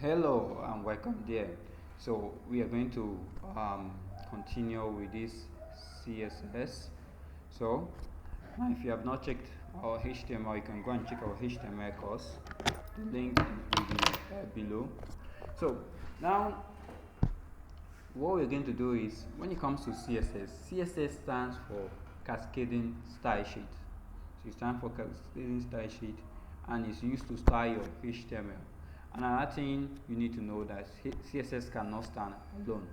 Hello and welcome there. So we are going to continue with this CSS. So now if you have not checked our HTML, you can go and check our HTML course. The link will be below. So now what we're going to do is, when it comes to CSS stands for Cascading Style Sheet. So it stands for Cascading Style Sheet and it's used to style your HTML. Another thing you need to know that CSS cannot stand alone.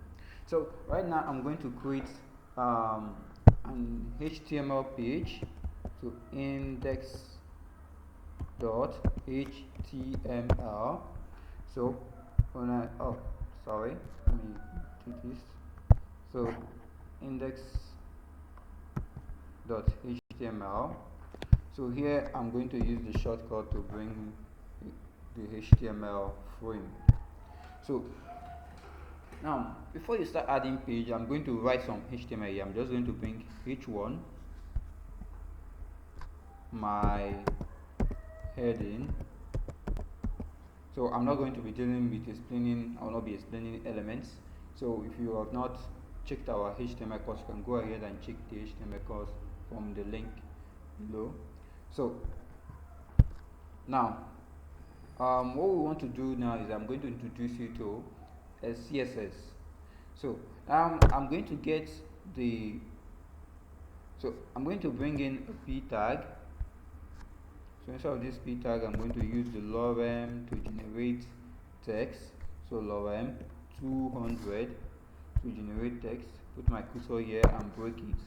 So right now I'm going to create an HTML page. So index.html. So when I let me do this. So index.html. So here I'm going to use the shortcut to bring the HTML frame. So now before you start adding page, I'm going to write some HTML here. I'm just going to bring h1, my heading. So I'm not going to be dealing with explaining, I will not be explaining elements. So if you have not checked our HTML course, you can go ahead and check the HTML course from the link below. So now what we want to do now is I'm going to introduce you to a CSS. So I'm going to get I'm going to bring in a p tag. So instead of this p tag, I'm going to use the lorem to generate text. So lorem 200 to generate text. Put my cursor here and break it.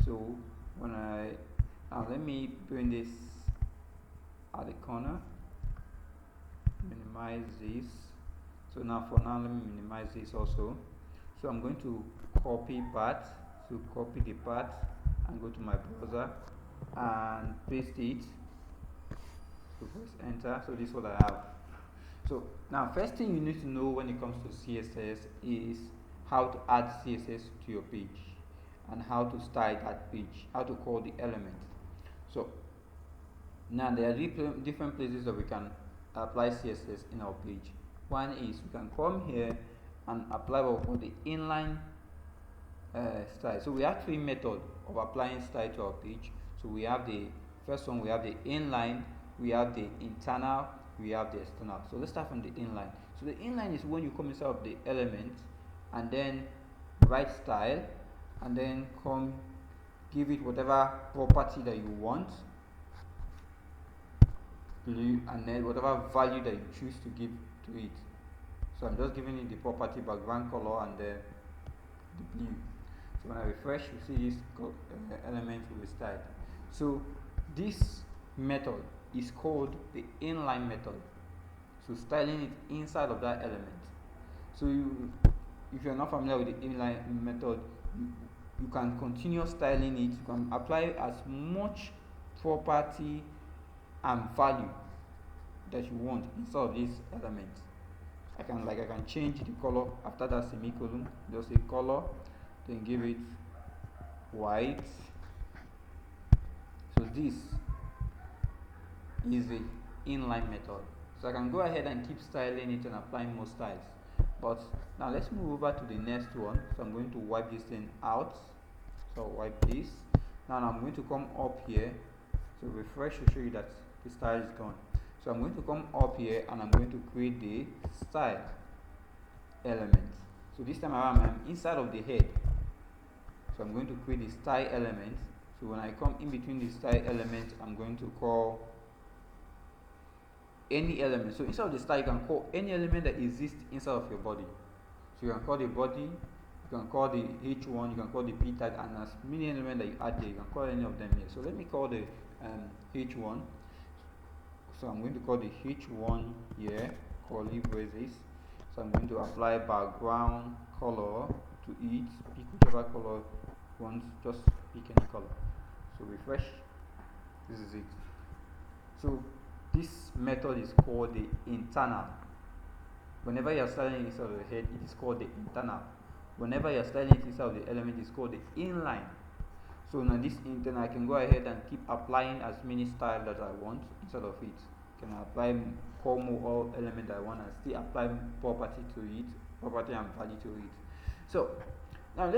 So when now let me bring this at the corner. Minimize this. So now for now let me minimize this also. So I'm going to copy path. So copy the path and go to my browser and paste it. So press enter. So this is what I have. So now first thing you need to know when it comes to CSS is how to add CSS to your page and how to style that page, how to call the element. So now there are different places that we can apply CSS in our page. One is we can come here and apply what we call the inline style. So we have three methods of applying style to our page. So we have the first one, we have the inline, we have the internal, we have the external. So let's start from the inline. So the inline is when you come inside of the element and then write style and then come give it whatever property that you want, and then whatever value that you choose to give to it. So I'm just giving it the property background color and the blue. So when I refresh, you see this element will be styled. So this method is called the inline method. So styling it inside of that element. So if you're not familiar with the inline method, you can continue styling it. You can apply as much property and value that you want inside of this element. I can change the color after that semicolon. Just say color, then give it white. So this is the inline method. So I can go ahead and keep styling it and applying more styles. But now let's move over to the next one. So I'm going to wipe this thing out. So I'll wipe this. Now I'm going to come up here. So refresh to show you that the style is gone. So I'm going to come up here and I'm going to create the style element. So this time around I'm inside of the head. So I'm going to create the style element. So when I come in between the style element, I'm going to call any element. So inside of the style, you can call any element that exists inside of your body. So you can call the body, you can call the h1, you can call the p tag, and as many elements that you add there, you can call any of them here. So let me call the h1. So I'm going to call the h1 here, curly braces. So I'm going to apply background color to it. Pick whichever color you want, just pick any color. So refresh. This is it. So this method is called the internal. Whenever you are styling inside of the head, it is called the internal. Whenever you are styling it inside of the element, it's called the inline. So now this internal, I can go ahead and keep applying as many styles that I want inside of it. can apply call more element I want and still apply property to it, property and value to it. So now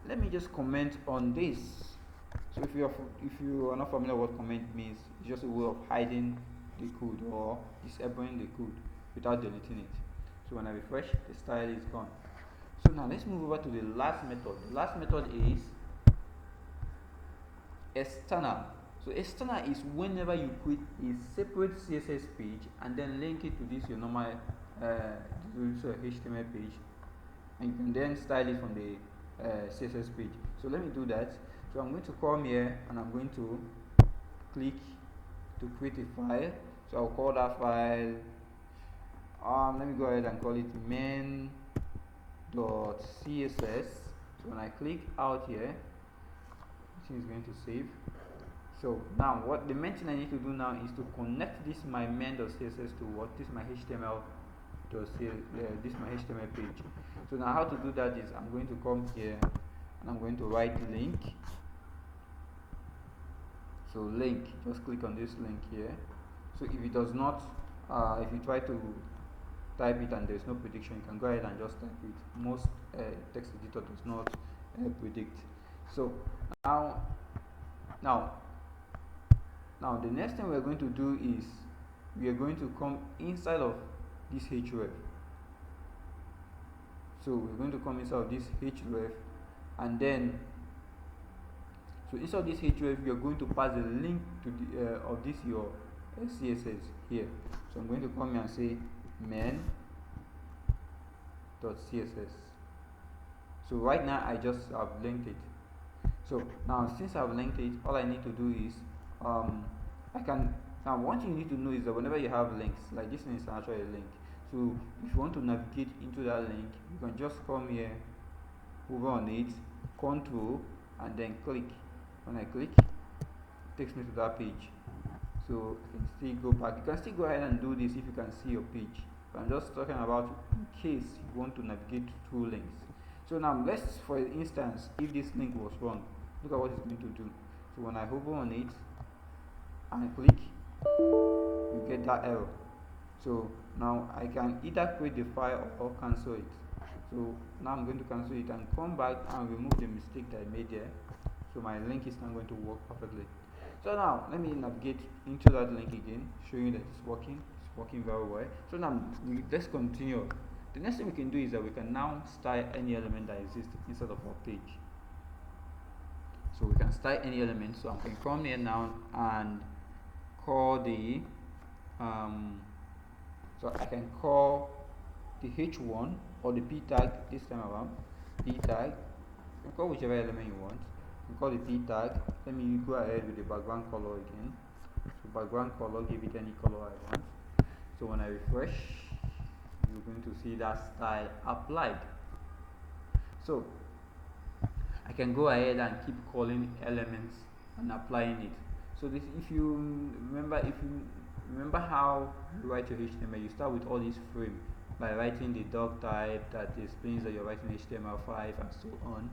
let me just comment on this. So if you are not familiar what comment means, it's just a way of hiding the code or disabling the code without deleting it. So when I refresh, the style is gone. So now let's move over to the last method. The last method is external. So external is whenever you create a separate CSS page and then link it to this your normal HTML page, and you can then style it from the CSS page. So let me do that. So I'm going to come here and I'm going to click to create a file. So I'll call that file, let me go ahead and call it main.css. So when I click out here, it is going to save. So now what the main thing I need to do now is to connect this my main.css to what this my HTML this my HTML page. So now how to do that is I'm going to come here and I'm going to write link. So link, just click on this link here. So if it does not, if you try to type it and there's no prediction, you can go ahead and just type it. Most text editor does not predict. So now the next thing we're going to do is we are going to come inside of this href. So we're going to come inside of this href, and then so inside this href we are going to pass the link to the of this your CSS here. So I'm going to come here and say main.css. So right now I just have linked it. So now since I've linked it, all I need to do is now one thing you need to know is that whenever you have links, like this one is actually a link. So if you want to navigate into that link, you can just come here, hover on it, control, and then click. When I click, it takes me to that page. So I can still go back. You can still go ahead and do this if you can see your page. But I'm just talking about in case you want to navigate through links. So now let's, for instance, if this link was wrong, look at what it's going to do. So when I hover on it and click, you get that error. So now I can either create the file or cancel it. So now I'm going to cancel it and come back and remove the mistake that I made there. So my link is now going to work perfectly. So now let me navigate into that link again, showing that it's working very well. So now let's continue. The next thing we can do is that we can now style any element that exists inside of our page. So we can style any element. So I can come here now and call the so I can call the h1 or the p tag this time around. P tag, you can call whichever element you want. You call the p tag. Let me go ahead with the background color again. So background color, give it any color I want. So when I refresh, you're going to see that style applied. So I can go ahead and keep calling elements and applying it. So this, if you remember how you write your HTML, you start with all these frame by writing the doc type that explains that you're writing HTML5 and so on,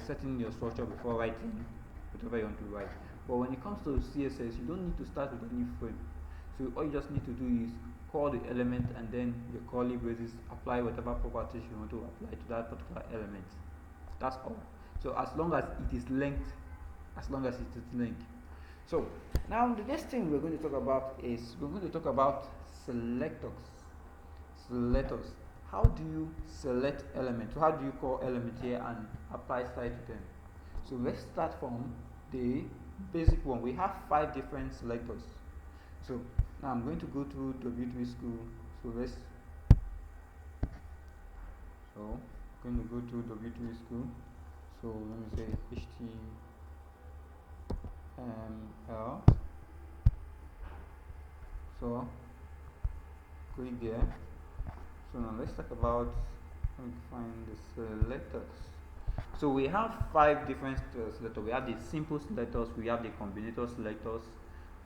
setting your structure before writing whatever you want to write. But when it comes to CSS, you don't need to start with any frame. So all you just need to do is call the element and then your curly braces, apply whatever properties you want to apply to that particular element. That's all. So as long as it is linked, So now the next thing we're going to talk about is we're going to talk about selectors. Selectors. How do you select elements? How do you call elements here and apply style to them? So let's start from the basic one. We have 5 different selectors. So now I'm going to go to W3 School. So I'm going to go to W3 School. So let me say HTML. So click there. So now let's talk about, let me find the selectors. So we have 5 different selectors. We have the simple selectors, we have the combinator selectors,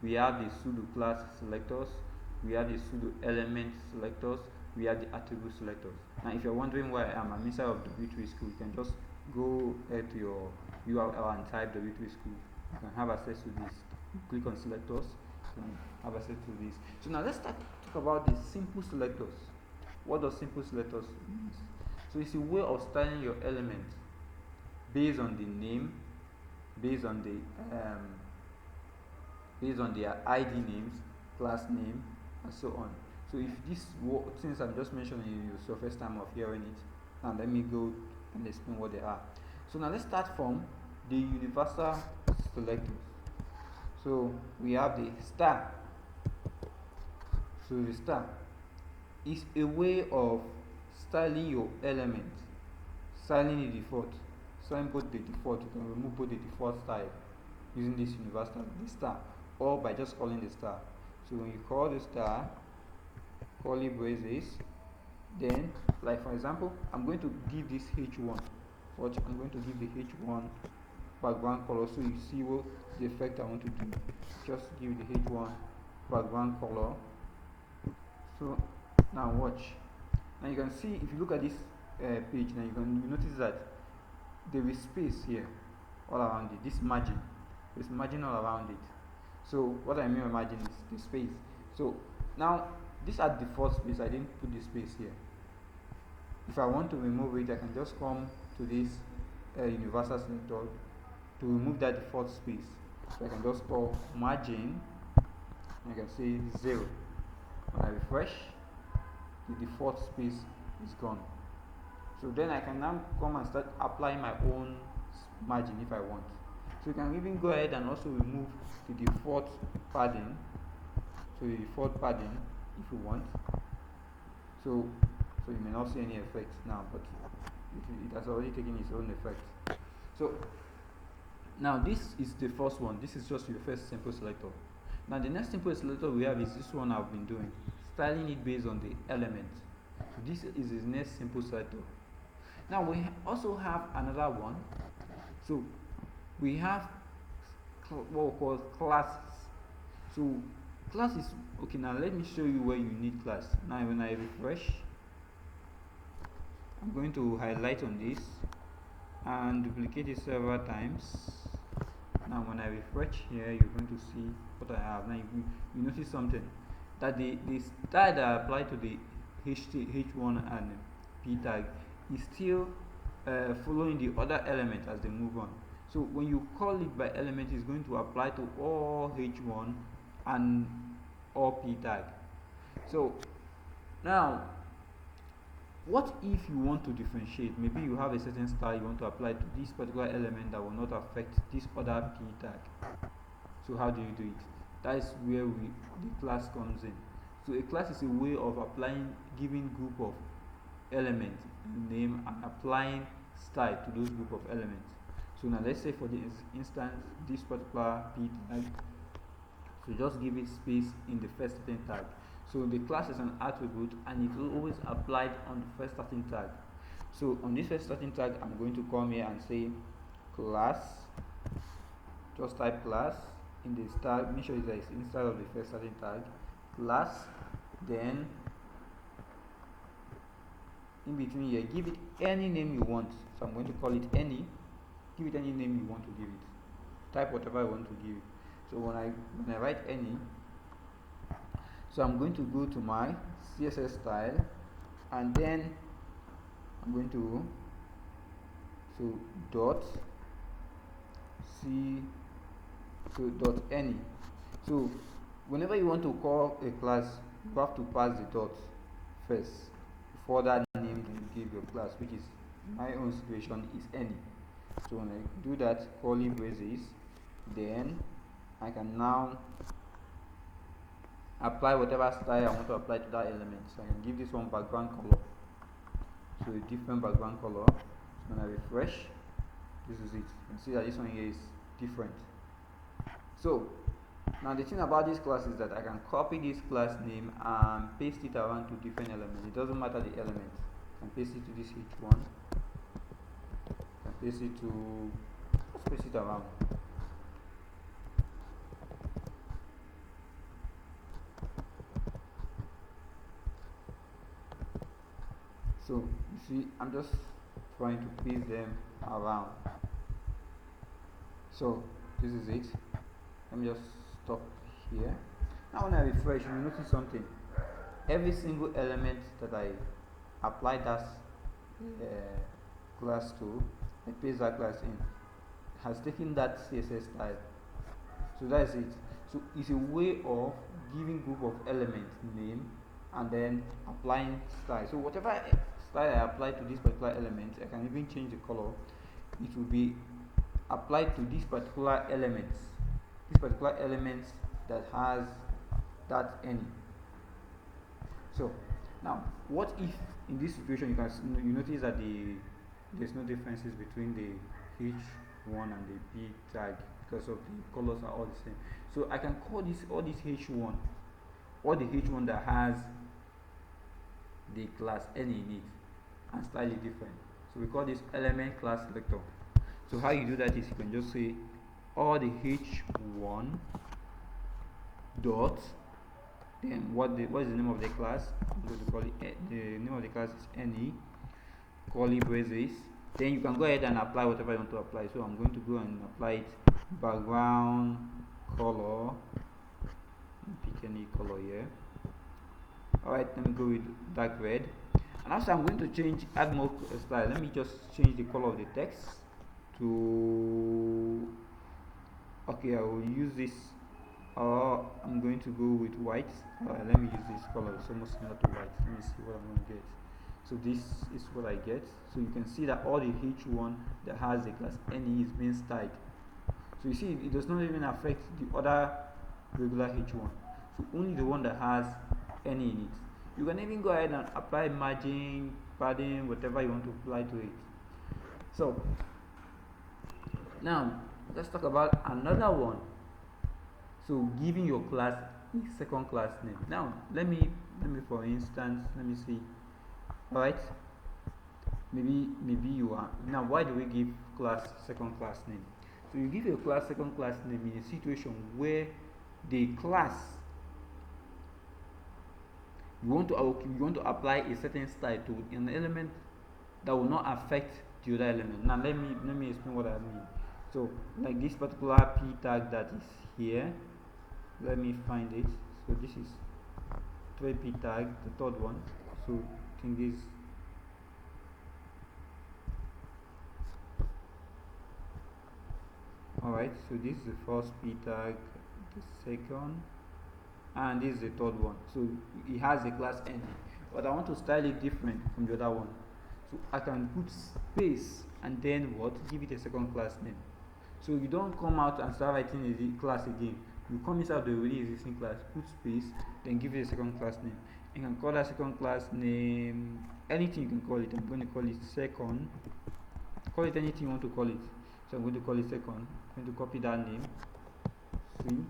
we have the pseudo class selectors, we have the pseudo element selectors, we have the attribute selectors. Now if you're wondering where I am, I'm inside of W3 School. You can just go ahead to your URL and type W3 School. You can have access to this. You click on selectors, can have access to this. So now let's talk about the simple selectors. What does simple selectors mean? So it's a way of styling your element based on the name, based on their ID names, class name, and so on. So if these things I'm just mentioning is your first time of hearing it, now let me go and explain what they are. So now let's start from the universal selectors. So we have the star. So the star is a way of styling your element, styling the default, styling both the default. You can remove both the default style using this universal, the star, or by just calling the star. So when you call the star, curly braces, then like for example, I'm going to give this H1. Watch, I'm going to give the H1 background color so you see what the effect I want to do. Just give the H1 background color. So now watch. Now you can see, if you look at this page, now you notice that there is space here all around it. This margin, there's margin all around it. So what I mean by margin is the space. So now this at default space, I didn't put the space here. If I want to remove it, I can just come to this universal selector to remove that default space. So I can just call margin, and I can say 0. When I refresh, the default space is gone. So then I can now come and start applying my own margin if I want. So you can even go ahead and also remove the default padding. So the default padding if you want. So you may not see any effect now, but it has already taken its own effect. So now this is the first one. This is just your first simple selector. Now the next simple selector we have is this one I've been doing, styling it based on the element. So this is the next simple selector. Now we also have another one. So we have what we call classes. So classes, okay, now let me show you where you need class. Now when I refresh, I'm going to highlight on this and duplicate it several times. Now when I refresh here, you're going to see what I have. Now you notice something, that the style that I apply to the H1 and P tag is still following the other element as they move on. So when you call it by element, it's going to apply to all H1 and all P tag. So now what if you want to differentiate? Maybe you have a certain style you want to apply to this particular element that will not affect this other P tag. So how do you do it? That is where the class comes in. So a class is a way of applying, giving group of elements name and applying style to those group of elements. So now let's say for this instance, this particular P tag, so just give it space in the first starting tag. So the class is an attribute and it will always applied on the first starting tag. So on this first starting tag, I'm going to come here and say class. Just type class in this tag, make sure it's inside of the first starting tag. Class, then in between here, give it any name you want. So I'm going to call it any. Give it any name you want to give it. Type whatever I want to give it. So when I write any, so I'm going to go to my CSS style, and then I'm going to dot dot any. So whenever you want to call a class, you have to pass the dot first before that name you give your class, which is my own situation is any. So when I do that, curly braces, then I can now apply whatever style I want to apply to that element. So I can give this one background color, so a different background color. So when I refresh, this is it. You can see that this one here is different. So now the thing about this class is that I can copy this class name and paste it around to different elements. It doesn't matter the element. I can paste it to this H1. I can paste it to, let's paste it around. So you see, I'm just trying to paste them around. So this is it. Let me just stop here. Now when I refresh, you notice something. Every single element that I apply that class to, I paste that class in, has taken that CSS style. So that's it. So it's a way of giving group of elements name and then applying style. So whatever style I apply to this particular element, I can even change the color. It will be applied to this particular elements. This particular elements that has that any. So now, what if in this situation you notice that there's no differences between the H1 and the P tag because of the colors are all the same. So I can call this all this H1, or the H1 that has the class any in it and slightly different. So we call this element class selector. So how you do that is you can just say all the H1 dot, then what is the name of the class? I'm going to call it, the name of the class is any, curly braces. Then you can go ahead and apply whatever you want to apply. So I'm going to go and apply it background color, pick any color here. Alright, let me go with dark red. And after I'm going to add more style. Let me just change the color of the text to, okay, I will use this, I'm going to go with white. Let me use this color, it's almost similar to white. Let me see what I'm going to get. So this is what I get. So you can see that all the H1 that has the class any is being styled. So you see it does not even affect the other regular H1. So only the one that has any in it. You can even go ahead and apply margin, padding, whatever you want to apply to it. So now let's talk about another one. So giving your class a second class name. Now let me for instance, let me see. Alright, maybe you are now, why do we give class second class name? So you give a class second class name in a situation where the class you want to apply a certain style to an element that will not affect the other element. Now let me explain what I mean. So like this particular P tag that is here, let me find it. So this is 3P tag, the third one. So I think this, alright, so this is the first P tag, the second, and this is the third one. So it has a class N, but I want to style it different from the other one. So I can put space and then what, give it a second class name. So you don't come out and start writing a class again. You come inside the already existing class, put space, then give it a second class name. You can call that second class name anything you can call it. I'm going to call it second. Call it anything you want to call it. So I'm going to call it second. I'm going to copy that name, see,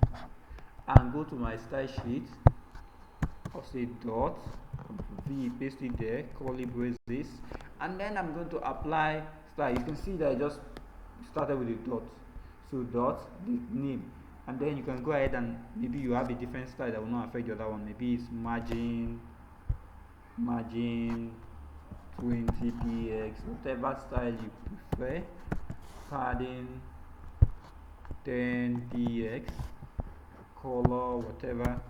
and go to my style sheet. I'll say dot, v, paste it there, curly braces, and then I'm going to apply style. You can see that I just started with a dot. So dot, the name, and then you can go ahead and maybe you have a different style that will not affect the other one. Maybe it's margin 20px, whatever style you prefer, padding 10px, color, whatever.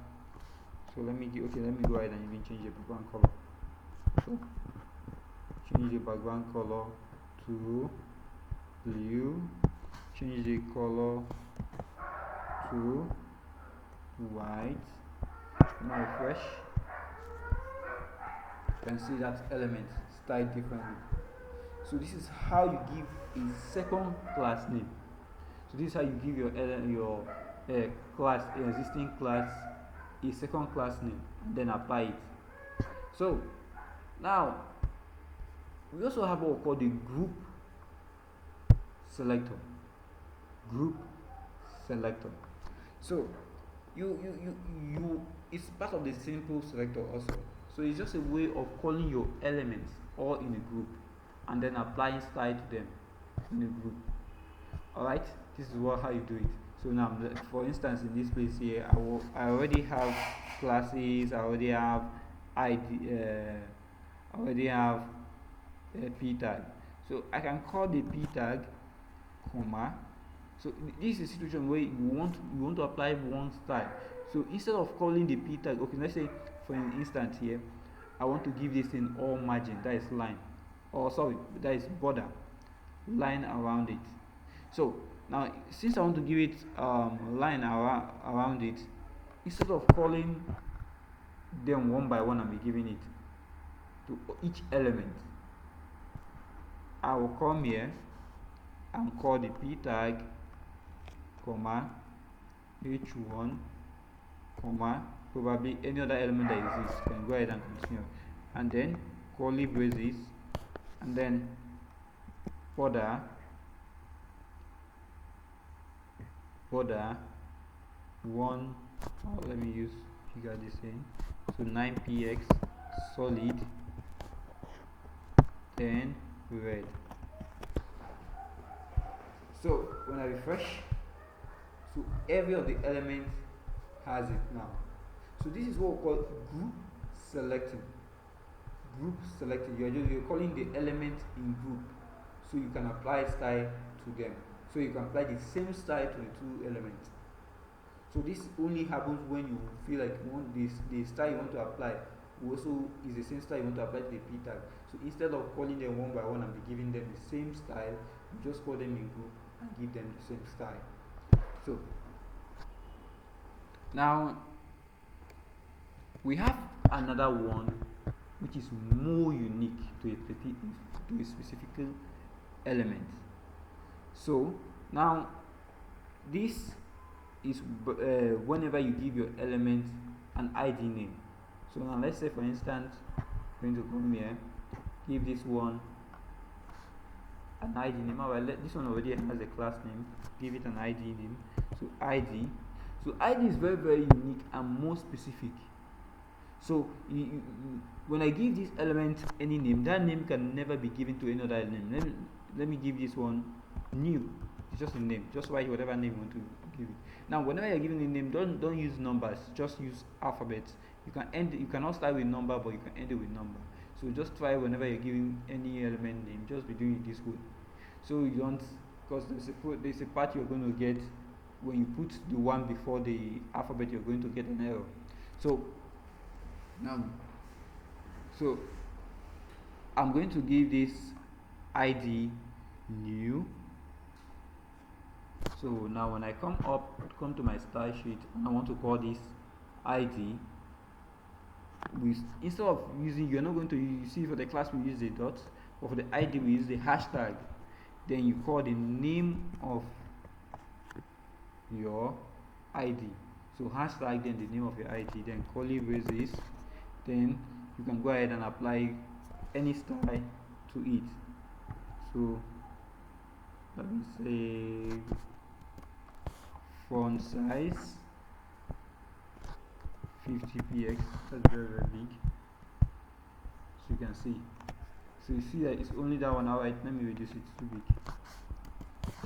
So let me go ahead and even change the background color. So change the background color to blue, change the color to white. Now refresh. You can see that element styled differently. So this is how you give a second class name. So this is how you give your class, existing class, a second class name, and then apply it. So now we also have what we call the group selector. Group selector. So you it's part of the simple selector also. So it's just a way of calling your elements all in a group and then applying style to them in a group. Alright, this is how you do it. So now, for instance, in this place here, I already have classes, I already have P tag. So I can call the P tag, comma, So this is a situation where you want to apply one style. So instead of calling the p tag, okay, let's say for an instance here, I want to give this thing all margin, that is line, or sorry, that is border, line around it. So now since I want to give it line around it, instead of calling them one by one and be giving it to each element, I will come here and call the p tag, comma, h1, comma, probably any other element that exists. You can go ahead and continue, and then curly braces, and then border one, let me use figure this in, so 9px solid, then red. So when I refresh, so every of the elements has it now. So this is what we call group selecting. You're calling the element in group, so you can apply style to them. So you can apply the same style to the two elements. So this only happens when you feel like you want the style you want to apply also is the same style you want to apply to the p tag. So instead of calling them one by one and be giving them the same style, you just call them in group and give them the same style. So now we have another one which is more unique to a specific element. So now this is whenever you give your element an ID name. So now let's say for instance, I'm going to come here, give this one an ID name. This one already has a class name, give it an ID name. So ID. So ID is very, very unique and more specific. So when I give this element any name, that name can never be given to any other name. Let me give this one new. It's just a name. Just write whatever name you want to give it. Now, whenever you're giving a name, don't use numbers. Just use alphabets. You cannot start with number, but you can end it with number. So just try whenever you're giving any element name, just be doing it this way. So you don't, because there's a part you're going to get when you put the one before the alphabet, you're going to get an error. So now, so I'm going to give this ID new. So now when I come to my style sheet and I want to call this ID, instead of using, you're not going to use, you see for the class we use the dot, but for the ID we use the hashtag. Then you call the name of your ID. So hashtag, then the name of your ID, then curly braces, then you can go ahead and apply any style to it. So let me say font size 50px, that's very, very big. So you can see. So you see that it's only that one. Alright, let me reduce it, too big.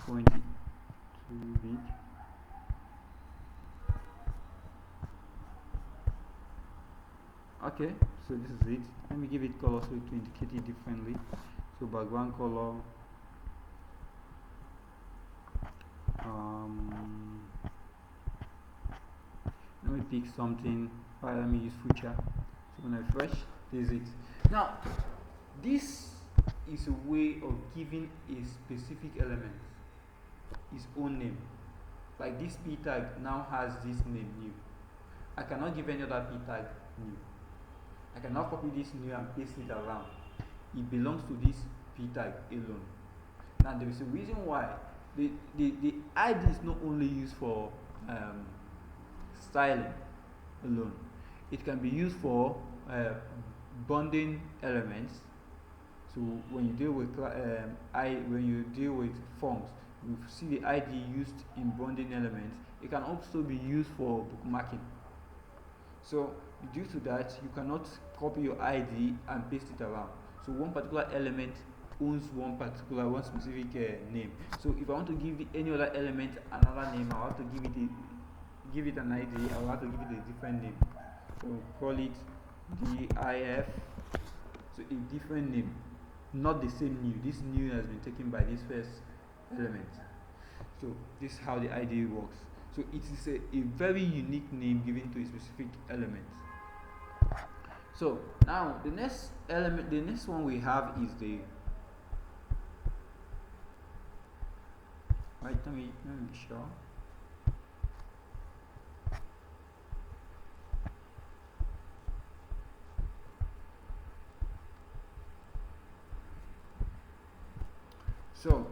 20, too big. Okay, so this is it. Let me give it color so to indicate it differently. So background color, let me pick something. Let me use future. So when I refresh, this is it. Now this is a way of giving a specific element its own name. Like this p tag now has this name new. I cannot give any other p tag new. I cannot copy this new and paste it around. It belongs to this p tag alone. Now there is a reason why the ID is not only used for styling alone. It can be used for bonding elements. So when you deal with forms, you see the ID used in bonding elements. It can also be used for bookmarking. So due to that, you cannot copy your ID and paste it around. So one particular element owns one specific name. So if I want to give any other element another name, I have to give it an ID. I will have to give it a different name. So call it div. So a different name, not the same new. This new has been taken by this first element. So this is how the ID works. So it is a very unique name given to a specific element. So now the next element, the next one we have is the right. Let me be sure. So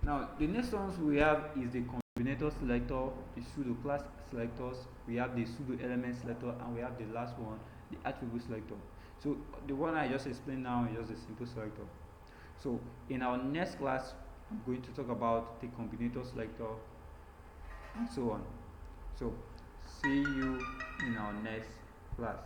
now the next ones we have is the combinator selector, the pseudo class selectors, we have the pseudo element selector, and we have the last one, the attribute selector. So the one I just explained now is just a simple selector. So in our next class, I'm going to talk about the combinator selector and so on. So see you in our next class.